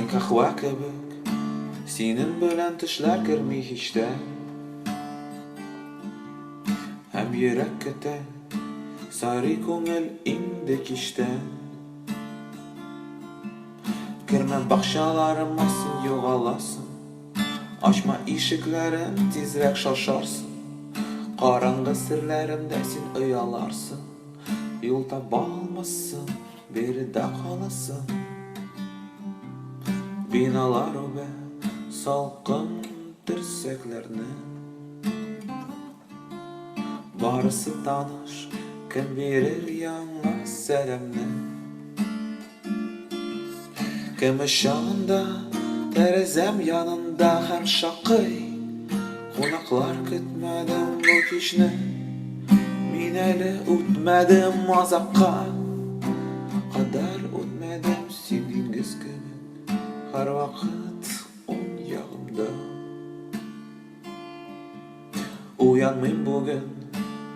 Син кахва кебек, синең белән төшләр керми һич тә. Һәм йөрәк көтә, сарый күңел инде кичтән. Кермә бакчаларыма, син югаласың. Ачма ишекләрен, тизрәк шашарсың. Караңгы серләремдә син ояларсың. Юл таба алмассың, биредә каласың. Биналар үбә салкын терсәкләрне. Барысы таныш, кем бирер яңа сәламне. Кем ышанында, тәрәзәм янында һәм шакый. Кунаклар көтмәдем бу кичне. Мин әле үтмәдем азапка. Кадәр үтмәдем син диңгез кебек. Һәр вакыт уң ягымда. Уянмыйм бүген,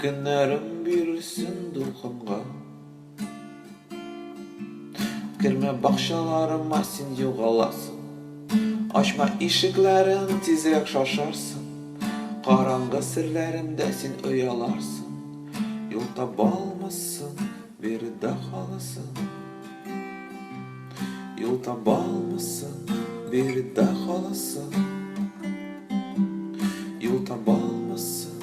көннәрем бирелсен дулкынга. Кермә бакчаларыма, син югаласың. Ачма ишекләрен, тизрәк шашарсың. Караңгы серләремдә син ояларсың. Юл таба алмассың, биредә каласың. Юл таба алмассың, биредә каласың. Юл таба алмассың,